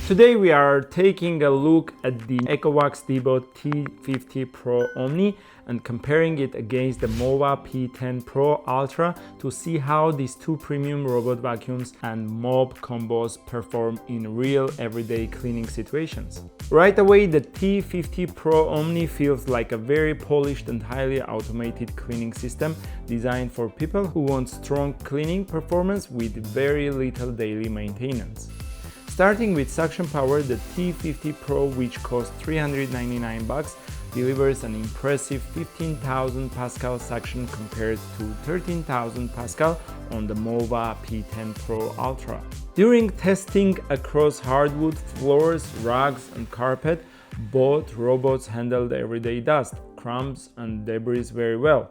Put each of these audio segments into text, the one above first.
Today we are taking a look at the ECOVACS DEEBOT T50 Pro Omni and comparing it against the MOVA P10 Pro Ultra to see how these two premium robot vacuums and mop combos perform in real everyday cleaning situations. Right away, the T50 Pro Omni feels like a very polished and highly automated cleaning system designed for people who want strong cleaning performance with very little daily maintenance. Starting with suction power, the T50 Pro, which costs $399, delivers an impressive 15,000 Pascal suction compared to 13,000 Pascal on the MOVA P10 Pro Ultra. During testing across hardwood floors, rugs and carpet, both robots handled everyday dust, crumbs and debris very well.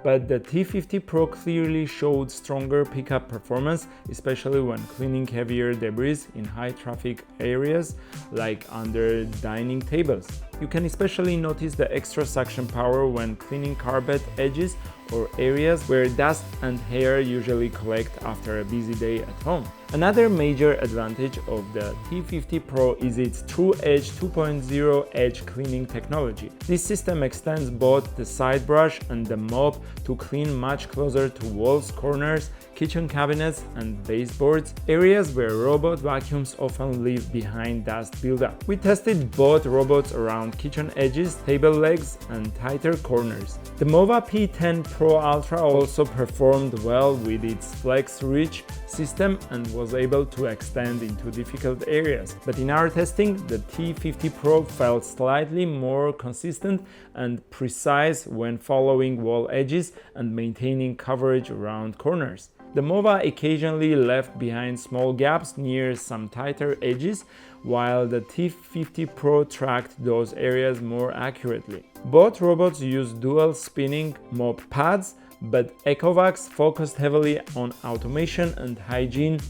But the T50 Pro clearly showed stronger pickup performance, especially when cleaning heavier debris in high traffic areas like under dining tables. You can especially notice the extra suction power when cleaning carpet edges or areas where dust and hair usually collect after a busy day at home. Another major advantage of the T50 Pro is its TrueEdge 2.0 edge cleaning technology. This system extends both the side brush and the mop to clean much closer to walls, corners, kitchen cabinets and baseboards, areas where robot vacuums often leave behind dust buildup. We tested both robots around kitchen edges, table legs and tighter corners. The MOVA P10 Pro Ultra also performed well with its Flex Reach system and was able to extend into difficult areas. But in our testing, the T50 Pro felt slightly more consistent and precise when following wall edges and maintaining coverage around corners. The MOVA occasionally left behind small gaps near some tighter edges, while the T50 Pro tracked those areas more accurately. Both robots use dual spinning mop pads, but ECOVACS focused heavily on automation and hygiene.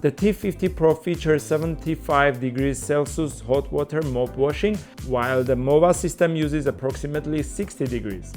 The T50 Pro features 75 degrees Celsius hot water mop washing, while the MOVA system uses approximately 60 degrees.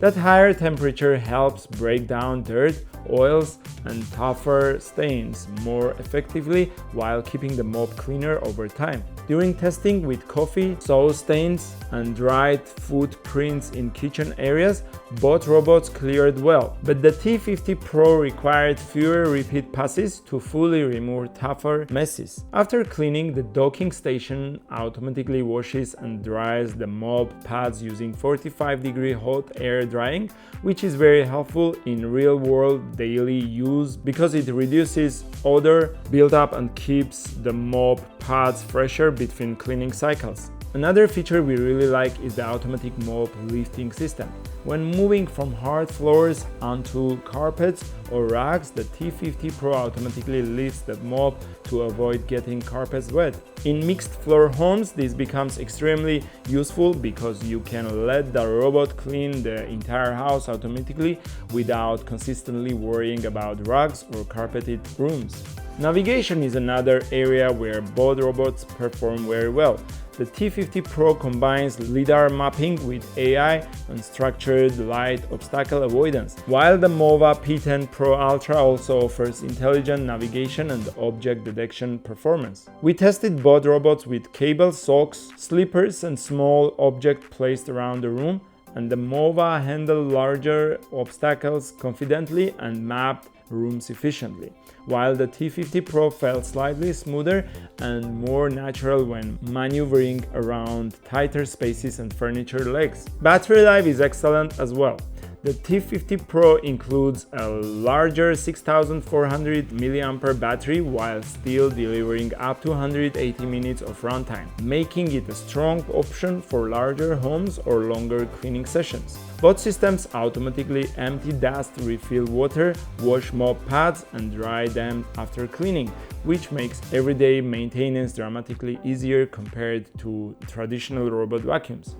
That higher temperature helps break down dirt, oils, and tougher stains more effectively while keeping the mop cleaner over time. During testing with coffee, sauce stains, and dried footprints in kitchen areas, both robots cleared well, but the T50 Pro required fewer repeat passes to fully remove tougher messes. After cleaning, the docking station automatically washes and dries the mop pads using 45-degree hot air drying, which is very helpful in real-world daily use because it reduces odor buildup and keeps the mop pads fresher between cleaning cycles. Another feature we really like is the automatic mop lifting system. When moving from hard floors onto carpets or rugs, the T50 Pro automatically lifts the mop to avoid getting carpets wet. In mixed floor homes, this becomes extremely useful because you can let the robot clean the entire house automatically without consistently worrying about rugs or carpeted rooms. Navigation is another area where both robots perform very well. The T50 Pro combines LiDAR mapping with AI and structured light obstacle avoidance, while the MOVA P10 Pro Ultra also offers intelligent navigation and object detection performance. We tested both robots with cables, socks, slippers and small objects placed around the room, and the MOVA handled larger obstacles confidently and mapped rooms efficiently, while the T50 Pro felt slightly smoother and more natural when maneuvering around tighter spaces and furniture legs. Battery life is excellent as well. The T50 Pro includes a larger 6400 mAh battery while still delivering up to 180 minutes of runtime, making it a strong option for larger homes or longer cleaning sessions. Both systems automatically empty dust, refill water, wash mop pads and dry them after cleaning, which makes everyday maintenance dramatically easier compared to traditional robot vacuums.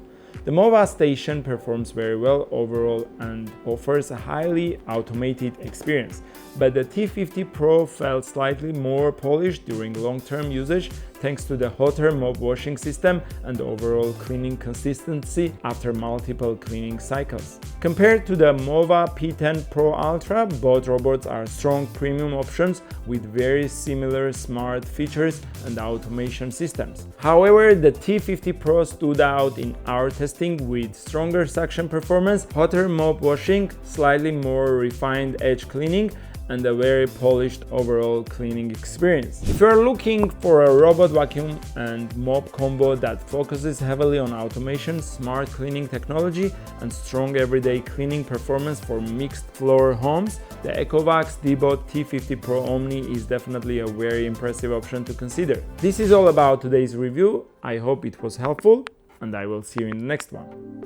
The MOVA station performs very well overall and offers a highly automated experience, but the T50 Pro felt slightly more polished during long-term usage thanks to the hotter mop washing system and overall cleaning consistency after multiple cleaning cycles. Compared to the MOVA P10 Pro Ultra, both robots are strong premium options with very similar smart features and automation systems. However, the T50 Pro stood out in our testing with stronger suction performance, hotter mop washing, slightly more refined edge cleaning, and a very polished overall cleaning experience. If you're looking for a robot vacuum and mop combo that focuses heavily on automation, smart cleaning technology, and strong everyday cleaning performance for mixed floor homes, the ECOVACS DEEBOT T50 Pro Omni is definitely a very impressive option to consider. This is all about today's review. I hope it was helpful, and I will see you in the next one.